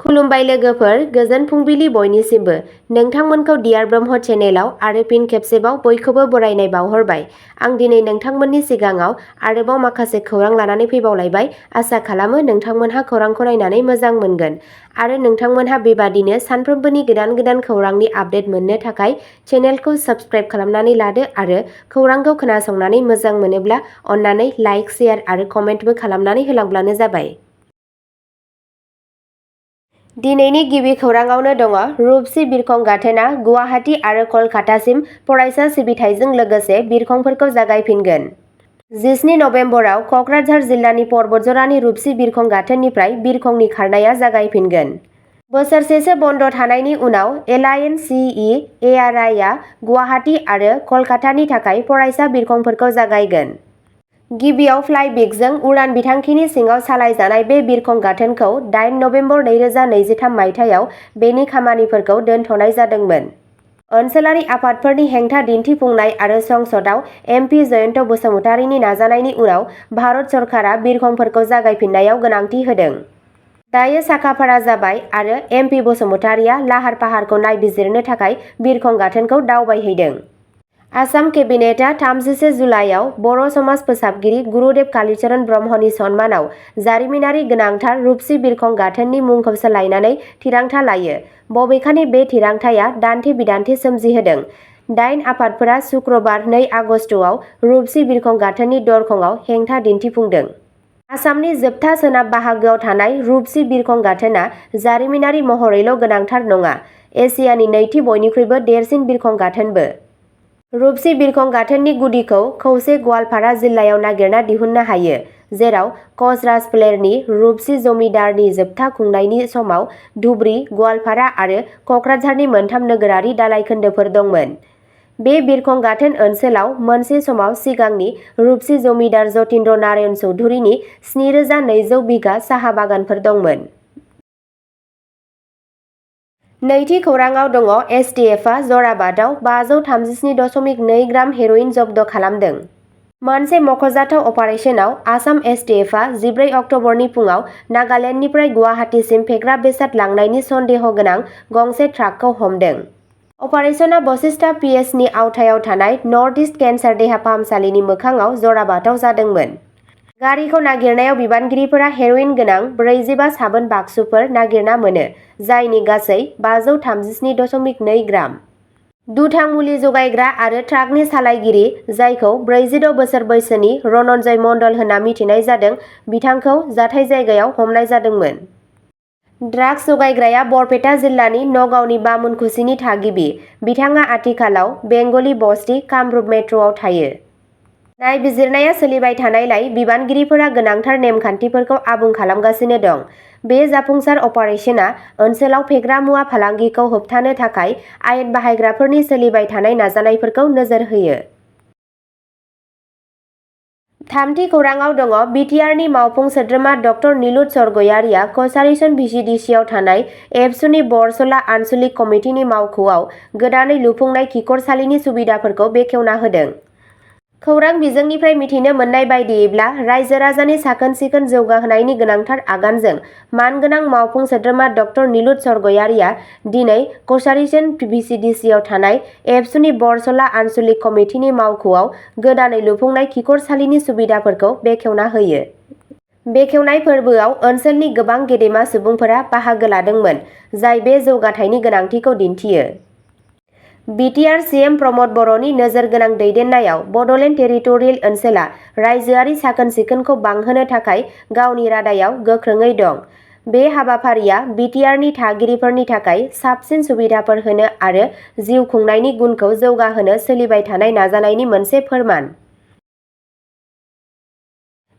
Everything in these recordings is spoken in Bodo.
खुलुमबाय लोगोफोर, गोजोन फुंबिलि बयनिसिमबो। नोंथांमोनखौ डियार ब्रह्म चेनेलाव आरो फिन खेबसेबाव बयखौबो बरायनाय बावहरबाय। आं दिनै नोंथांमोननि सिगाङाव आरोबाव माखासे खौरां लानानै फैबावलायबाय। आसा खालामो नोंथांमोनहा खौरांखौ नायनानै मोजां मोनगोन आरो नोंथांमोनहा बेबादिनो सानफ्रोमबोनि गोदान गोदान खौरांनि आपडेट मोननो थाखाय चेनेलखौ साबस्क्राइब खालामनानै लादो आरो खौरांखौ खोनासंनानै मोजां मोनोब्ला अन्नानै लाइक, शेयार आरो कमेन्टबो खालामनानै होलांब्लानो जाबाय। दिनैनि गिबि खौराङावनो दङ रुपसि बिरखं गाथोना गुवाहाटी आरो कलकातासिम फरायसा सिबिथायजों लोगोसे बिरखंफोरखौ जागायफिनगोन। 17 नबेम्बराव क'क्राझार जिल्लानि पर्बतजरानि रुपसि बिरखं गाथोननिफ्राय बिरखंनि खारनाया जागायफिनगोन। बोसोरसेसो बन्द' थानायनि उनाव एलायन्स CEARI-आ गुवाहाटी आरो कलकातानि थाखाय फरायसा बिरखंफोरखौ जागायगोन। गिबियाव फ्लाइबिगजों उड़ान बिथांखिनि सिङाव सालायजानाय बे बिरखं गाथोनखौ 8 नबेम्बर 2023 मायथाइयाव बेनि खामानिफोरखौ दोनथ'नाय जादोंमोन। ओनसोलारि आफादफोरनि हेंथा दिन्थिफुंनाय आरो संसदआव MP जयन्त बसुमतारीनि नाजानायनि उनाव भारत सरकारा बिरखंफोरखौ जागायफिननायाव गनायथि होदों। दायो साखाफारा जाबाय आरो MP बसुमतारीया लाहार फाहारखौ नायबिजिरनो थाखाय बिरखं गाथोनखौ दावबायहैदों। आसाम केबिनेटआ 31 जुलाइआव बर' समाज फोसाबगिरि गुरुदेव कालीचरण ब्रह्मनि सन्मानाव जारिमिनारि गोनांथार रुपसि बिरखं गाथोननि मुंखौ सोलायनानै थिरांथा लायो। बबेखानि बे थिरांथाया दान्थे-बिदान्थे सोमजिहोदों। 8 आफादफोरा शुक्रबार 2 आगस्टआव रुपसि बिरखं गाथोननि दरखंआव हेंथा दिन्थिफुंदों। आसामनि जोबथा सोनाब बाहागोआव थानाय रुपसि बिरखं गाथोना जारिमिनारि महरैल' गोनांथार नङा, एसियानि नैथि बयनिख्रुइबो देरसिन बिरखं गाथोनबो। रुपसि बिरखं गाथोननि गुदिखौ खौसे गवालपारा जिल्लायाव नागिरना दिहुननो हायो, जेराव क'च राजफोलेरनि रुपसि जमिदारनि जोबथा खुंनायनि समाव धुबरी, गवालपारा आरो क'क्राझारनि मोनथाम नोगोरारि दालाय-खोन्दोफोर दंमोन। बे बिरखं गाथोन ओनसोलाव मोनसे समाव सिगांनि रुपसि जमिदार जतीन्द्र नारायण चौधुरीनि 7200 बिघा साहा बागानफोर दंमोन। नैथि खौराङाव दङ STFआ जराबादआव 537.2 ग्राम हेर'इन जब्द खालामदों। मोनसे मख'जाथाव अपारेसनाव आसाम STFआ 14 अक्ट'बरनि फुङाव नागालेन्डनिफ्राय गुवाहाटीसिम फेग्रा बेसाद लांनायनि सन्देह गोनां गंसे ट्राकखौ हमदों। अपारेसना बशिष्ठा PHनि आवथायाव थानाय नर्थ इस्ट केन्सार देहा फाहामसालिनि मोखाङाव जराबादआव जादोंमोन। गारिखौ नागिरनायाव बिबानगिरिफोरा हेर'इन गोनां 45 साबोन बाक्सुफोर नागिरना मोनो, जायनि गासै 537.2 ग्राम। दुथां मुलि जगायग्रा आरो ट्राकनि सालायगिरि, जायखौ 46 बोसोर बैसोनि रनन्जय मण्डल होनना मिथिनाय जादों, बिथांखौ जाथाय जायगायाव हमनाय जादोंमोन। ड्राग्स जगायग्राया बरपेटा जिल्लानि नगावनि बामुनकुसिनि थागिबि। बिथाङा आथिखालाव बेंगली बस्ती, कामरुप मेट्र'आव थायो। नायबिजिरनाया सोलिबाय थानायलाय बिबानगिरिफोरा गोनांथार नेमखान्थिफोरखौ आबुं खालामगासिनो दं। बे जाफुंसार अपारेसना ओनसोलाव फेग्रा मुवा फालांगिखौ होबथानो थाखाय आयेन बाहायग्राफोरनि सोलिबाय थानाय नाजानायफोरखौ नोजोर होयो। थामथि खौराङाव दङ बिटिआरनि मावफुं सोद्रोमा ड नीलुत सरगयारिया क'सारिसन VCDCआव थानाय एबसुनि बरसला आनसलिक कमिटिनि मावख'आव गोदानै लुफुंनाय खिखरसालिनि सुबिदाफोरखौ बेखेवना होदों। खौरां बिजोंनिफ्राय मिथिनो मोननाय बायदियैब्ला रायजो-राजानि साखोन-सिखोन जौगाहोनायनि गोनांथार आगानजों मानगोनां मावफुं सोद्रोमा ड नीलुत सरगयारिया दिनै क'सारिसन VCDCआव थानाय एबसुनि बरसला आनसलिक कमिटिनि मावख'आव गोदानै लुफुंनाय खिखरसालिनि सुबिदाफोरखौ बेखेवना होयो। बेखेवनाय फोरबोआव ओनसोलनि गोबां गेदेमा सुबुंफोरा बाहागो लादोंमोन, जाय बे जौगाथायनि गोनांथिखौ दिन्थियो। बिटिआर CM प्रमद बर'नि नोजोर गोनां दैदेननायाव बड'लेण्ड टेरिटरियेल ओनसोला रायजोआरि साखोन-सिखोनखौ बांहोनो थाखाय गावनि रादायाव गोख्रोङै दं। बे हाबाफारिया बिटिआरनि थागिरिफोरनि थाखाय साबसिन सुबिदाफोर होनो आरो जिउ खुंनायनि गुनखौ जौगाहोनो सोलिबाय थानाय नाजानायनि मोनसे फोरमान।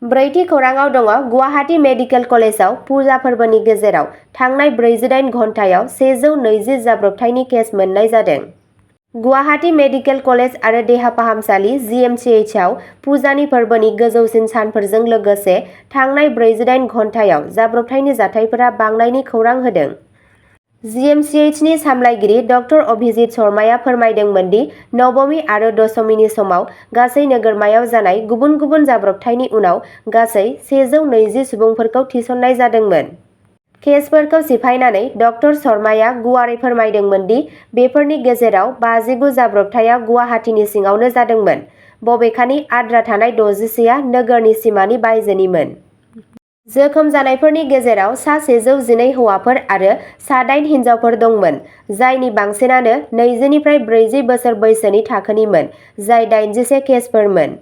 ब्रैथि खौराङाव दङ गुवाहाटी मेडिकेल कलेजआव फुजा फोरबोनि गेजेराव थांनाय 48 घन्टायाव 120 जाब्रबथायनि केस मोननाय जादों। गुवाहाटी मेडिकेल कलेज आरो देहा फाहामसालि GMCHआव फुजानि फोरबोनि गोजौसिन सानफोरजों लोगोसे थांनाय 48 घन्टायाव जाब्रबथायनि जाथायफोरा बांनायनि खौरां होदों। GMCHनि सामलायगिरि ड अभिजित शर्माया फोरमायदोंमोन दि नबमी आरो दशमीनि समाव गासै नोगोरमायाव जानाय गुबुन गुबुन जाब्रबथायनि उनाव गासै 120 सुबुंफोरखौ थिसननाय जादोंमोन। केसफोरखौ सिफायनानै डक्टर शर्माया गुवारै फोरमायदोंमोन दि बेफोरनि गेजेराव 59 जाब्रबथाया गुवाहाटीनि सिङावनो जादोंमोन, बबेखानि आद्रा थानाय 60सोआ नोगोरनि सिमानि बायजोनिमोन। जोखोम जानायफोरनि गेजेराव सा 112 हौवाफोर आरो सा 8 हिनजावफोर दंमोन, जायनि बांसिनानो 20 निफ्राय 40 बोसोर बैसोनि थाखोनिमोन, जाय 81 केसफोरमोन।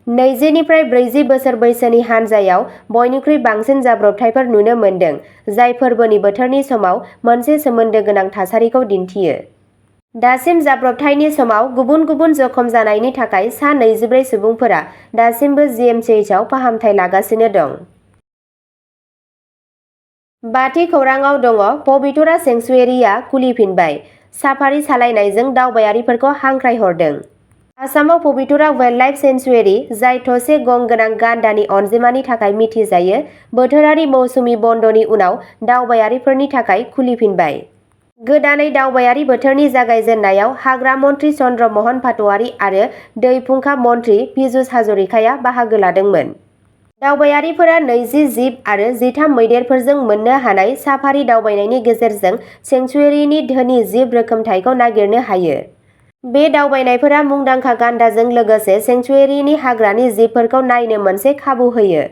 20 निफ्राय 40 बोसोर बैसोनि हानजायाव बयनिख्रुइ बांसिन जाब्रबथायफोर नुनो मोन्दों, जाय फोरबोनि बोथोरनि समाव मोनसे सोमोन्दो गोनां थासारिखौ दिन्थियो। दासिम जाब्रबथायनि समाव गुबुन गुबुन जखम जानायनि थाखाय सा 24 सुबुंफोरा दासिमबो जिएमसिएचआव फाहामथाय लागासिनो दं। बाथि खौराङाव दङ पबितरा सेंक्सुयेरिया खुलिफिनबाय, साफारि सालायनायजों दावबायारिफोरखौ हांख्रायहरदों। आसामाव पबितरा वाइल्डलाइफ सेंक्सुयेरि, जाय थसे गं गोनां गान्दानि अनजिमानि थाखाय मिथिजायो, बोथोरारि मौसुमि बन्दनि उनाव दावबायारिफोरनि थाखाय खुलिफिनबाय। गोदानै दावबायारि बोथोरनि जागायजेन्नायाव हाग्रा मन्थ्रि चन्द्र महन पाटवारी आरो दै फुंखा मन्थ्रि पीयूष हाजरिकाया बाहागो लादोंमोन। दावबायारिफोरा 20 जिब आरो 13 मैदेरफोरजों मोननो हानाय साफारि दावबायनायनि गेजेरजों सेंक्सुयेरिनि धोनि जिब रोखोमथायखौ नागिरनो हायो। बे दावबायनायफोरा मुंदांखा गान्दाजों लोगोसे सेंक्सुयेरिनि हाग्रानि जिबफोरखौ नायनो मोनसे खाबु होयो।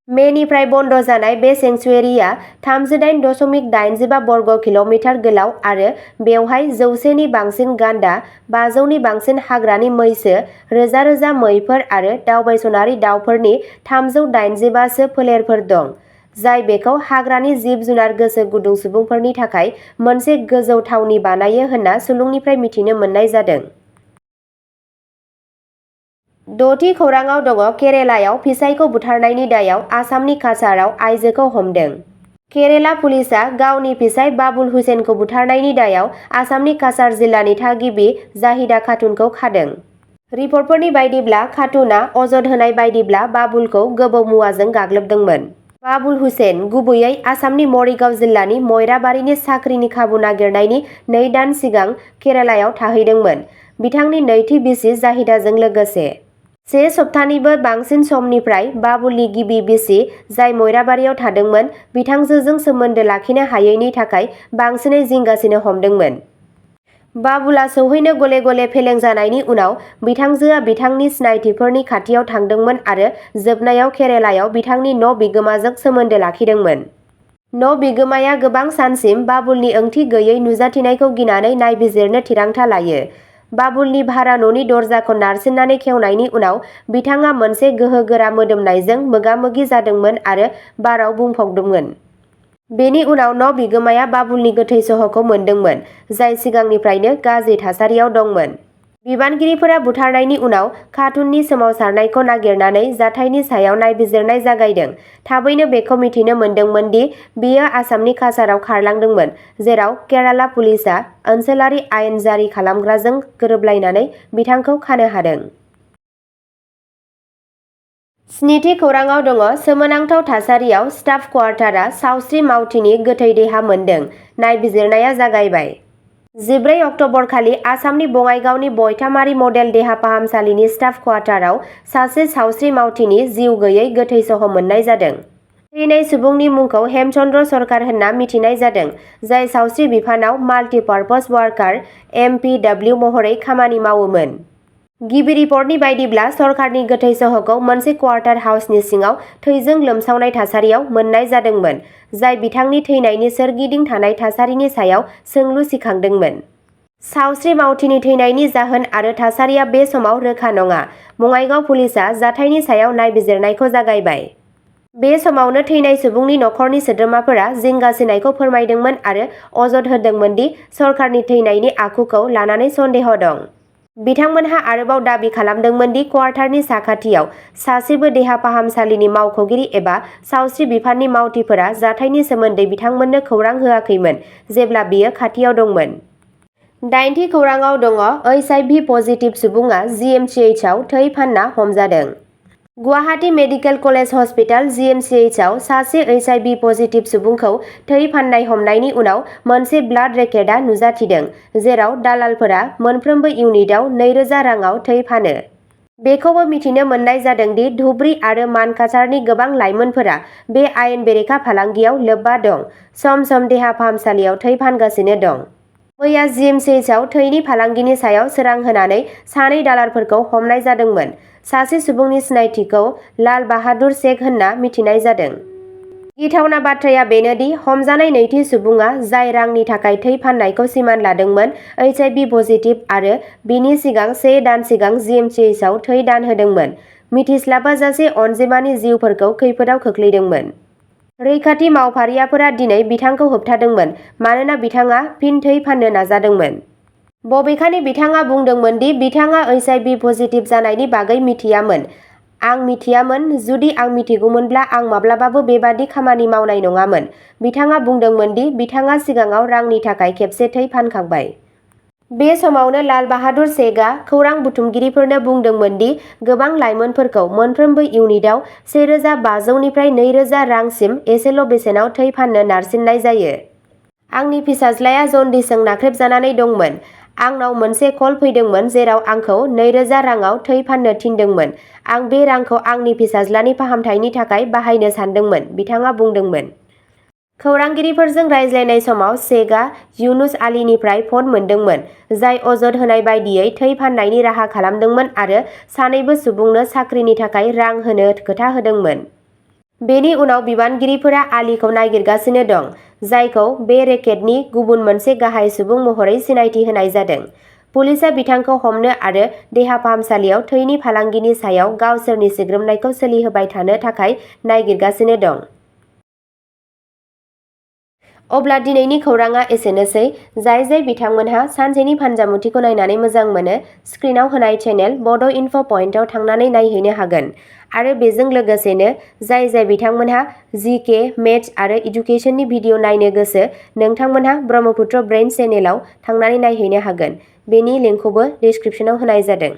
मेनिफ्राय बन्द जानाय बे सेंक्सुयेरिया 38.85 बर्ग किल'मिटार गोलाव आरो बेवहाय 100 नि बांसिन गान्दा, 500 नि बांसिन हाग्रानि मैसो, रोजा रोजा मैफोर आरो दावबायसनारि दावफोरनि 385 सो फोलेरफोर दं, जाय बेखौ हाग्रानि जिब-जुनार गोसो गुदुं सुबुंफोरनि थाखाय मोनसे गोजौ थावनि बानायो होनना सुलुंनिफ्राय मिथिनो मोननाय जादों। द'थि खौराङाव दङ केरेलायाव फिसायखौ बुथारनायनि दायाव आसामनि काछाराव आइजोखौ हमदों। केरेला पुलिसआ गावनि फिसाय बाबुल हुसेनखौ बुथारनायनि दायाव आसामनि काछार जिल्लानि थागिबि जाहिदा खातुनखौ खादों। रिपर्टफोरनि बायदिब्ला खातुनआ अजद होनाय बायदिब्ला बाबुलखौ गोबौ मुवाजों गाग्लोबदोंमोन। बाबुल हुसेन, गुबैयै आसामनि मरिगाव जिल्लानि मयराबारिनि साख्रिनि खाबु नागिरनायनि 2 दान सिगां केरेलायाव थाहैदोंमोन, बिथांनि नैथि बिसि जाहिदाजों लोगोसे। 1 सप्तानिबो बांसिन समनिफ्राय बाबुलनि गिबि बिसि, जाय मयराबारियाव थादोंमोन, बिथांजोजों सोमोन्दो लाखिनो हायैनि थाखाय बांसिनै जिंगासिनो हमदोंमोन। बाबुलआ सौहैनो गले गले फेलें जानायनि उनाव बिथांजोआ बिथांनि सिनायथिफोरनि खाथियाव थांदोंमोन आरो जोबनायाव केरेलायाव बिथांनि न' बिगोमाजों सोमोन्दो लाखिदोंमोन। न' बिगोमाया गोबां सानसिम बाबुलनि ओंथि गैयै नुजाथिनायखौ गिनानै नायबिजिरनो थिरांथा लायो। बाबुलनि भारा न'नि दरजाखौ नारसिननानै खेवनायनि उनाव बिथाङा मोनसे गोहोगोरा मोदोमनायजों मोगा-मोगि जादोंमोन आरो बाराव बुंफबदोंमोन। बेनि उनाव न' बिगोमाया बाबुलनि गोथै सह'खौ मोनदोंमोन, जाय सिगांनिफ्रायनो गाज्रि थासारियाव दंमोन। बिबानगिरिफोरा बुथारनायनि उनाव खातुननि सोमावसारनायखौ नागिरनानै जाथायनि सायाव नायबिजिरनाय जागायदों। थाबैनो बेखौ मिथिनो मोन्दोंमोन दि बियो आसामनि काछाराव खारलांदोंमोन, जेराव केराला पुलिसआ ओनसोलारि आयेन जारि खालामग्राजों गोरोबलायनानै बिथांखौ खानो हादों। स्निथि खौराङाव दङ सोमोनांथाव थासारियाव स्टाफ क्वार्टारआ सावस्रि मावथिनि गोथै देहा मोन्दों, नायबिजिरनाया जागायबाय। 14 अक्ट'बरखालि आसामनि बङाइगावनि बयथामारि मडेल देहा फाहामसालिनि स्टाफ क्वार्टाराव सासे सावस्रि मावथिनि जिउ गैयै गोथै सह' मोननाय जादों। थैनाय सुबुंनि मुंखौ हेमचन्द्र सरकार होनना मिथिनाय जादों, जाय सावस्रि बिफानाव माल्टि-पार्पज वार्कार (MPW) महरै खामानि मावोमोन। गिबि रिपर्टनि बायदिब्ला सरकारनि गोथै सह'खौ मोनसे क्वार्टार हाउसनि सिङाव थैजों लोमसावनाय थासारियाव मोननाय जादोंमोन, जाय बिथांनि थैनायनि सोरगिदिं थानाय थासारिनि सायाव सोंलु सिखांदोंमोन। सावस्रि मावथिनि थैनायनि जाहोन आरो थासारिया बे समाव रोखा नङा। बङाइगाव पुलिसआ जाथायनि सायाव नायबिजिरनायखौ जागायबाय। बे समावनो थैनाय सुबुंनि नखरनि सोद्रोमाफोरा जिंगासिनायखौ फोरमायदोंमोन आरो अजद होदोंमोन दि सरकारनि थैनायनि आखुखौ लानानै सन्देह दं। बिथांमोनहा आरोबाव दाबि खालामदोंमोन दि क्वार्टारनि साखाथियाव सासेबो देहा फाहामसालिनि मावख'गिरि एबा सावस्रि बिफाननि मावथिफोरा जाथायनि सोमोन्दै बिथांमोननो खौरां होआखैमोन जेब्ला बियो खाथियाव दंमोन। 8थि खौराङाव दङ HIV पजिटिभ सुबुङा जिएमसिएचआव थै फानना हमजादों। गुवाहाटी मेडिकेल कलेज हस्पिटाल (जिएमसिएचआव) सासे HIV पजिटिभ सुबुंखौ थै फाननाय हमनायनि उनाव मोनसे ब्लाड रेकेटआ नुजाथिदों, जेराव दालालफोरा मोनफ्रोमबो इउनिटआव 2,000 राङाव थै फानो। बेखौबो मिथिनो मोननाय जादों दि धुबरी आरो मानकासारनि गोबां लाइमोनफोरा बे आयेन बेरेखा फालांगियाव लोब्बा दं, सम सम देहा फाहामसालियाव थै फानगासिनो दं। मैया जिएमसिएचआव थैनि फालांगिनि सायाव सोरां होनानै सानै दालालफोरखौ हमनाय जादोंमोन। सासे सुबुंनि सिनायथिखौ लाल बाहादुर शेख होनना मिथिनाय जादों। गिथावना बाथ्राया बेनोदि हमजानाय नैथि सुबुङा जाय रांनि थाखाय थै फाननायखौ सिमान लादोंमोन, HIV पजिटिभ आरो बिनि सिगां 1 दान सिगां जिएमसिएचआव थै दान होदोंमोन, मिथिस्लाबाजासे अनजिमानि जिउफोरखौ खैफोदाव खोख्लैदोंमोन। रैखाथि मावफारियाफोरा दिनै बिथांखौ होबथादोंमोन मानोना बिथाङा फिन थै फाननो नाजादोंमोन। बबेखानि बिथाङा बुंदोंमोन दि बिथाङा HIV पजिटिभ जानायनि बागै मिथियामोन। आं मिथियामोन। जुदि आं मिथिगौमोनब्ला आं माब्लाबाबो बेबादि खामानि मावनाय नङामोन। बिथाङा बुंदोंमोन दि बिथाङा सिगाङाव रांनि थाखाय खेबसे थै फानखांबाय। बे समावनो लाल बाहादुर शेखआ खौरां बुथुमगिरिफोरनो बुंदोंमोन दि गोबां लाइमोनफोरखौ मोनफ्रोमबो इउनिटआव 1,500 निफ्राय 2,000 रांसिम एसेल' बेसेनाव थै फाननो नारसिननाय जायो। आंनि फिसाज्लाया जन्दिसजों नाख्रेबजानानै दंमोन। आंनाव मोनसे कल फैदोंमोन जेराव आंखौ 2,000 राङाव थै फाननो थिनदोंमोन। आं बे रांखौ आंनि फिसाज्लानि फाहामथायनि थाखाय बाहायनो सानदोंमोन, बिथाङा बुंदोंमोन। खौरांगिरिफोरजों रायज्लायनाय समाव शेखआ युनुस आलीनिफ्राय फन मोनदोंमोन, जाय अजद होनाय बायदियै थै फाननायनि राहा खालामदोंमोन आरो सानैबो सुबुंनो साख्रिनि थाखाय रां होनो खोथा होदोंमोन। बेनि उनाव बिबानगिरिफोरा आलीखौ नागिरगासिनो दं, जायखौ बे रेकेटनि गुबुन मोनसे गाहाय सुबुं महरै सिनायथि होनाय जादों। पुलिसआ बिथांखौ हमनो आरो देहा फाहामसालियाव थैनि फालांगिनि सायाव गावसोरनि सिग्रोमनायखौ सोलिहोबाय थानो थाखाय नागिरगासिनो दं। अब्ला दिनैनि खौरांआ एसेनोसै। जाय बिथांमोनहा सानसेनि फानजामुथिखौ नायनानै मोजां मोनो, स्क्रिनआव होनाय चेनेल बड' इनफ' पइन्टआव थांनानै नायहैनो हागोन। आरो बेजों लोगोसेनो जाय बिथांमोनहा GK, मेथ्स आरो इडुकेसननि भिडिअ नायनो गोसो, नोंथांमोनहा ब्रह्मपुत्र ब्रेइन चेनेलाव थांनानै नायहैनो हागोन। बेनि लिंकखौबो डिस्क्रिप्शनाव होनाय जादों।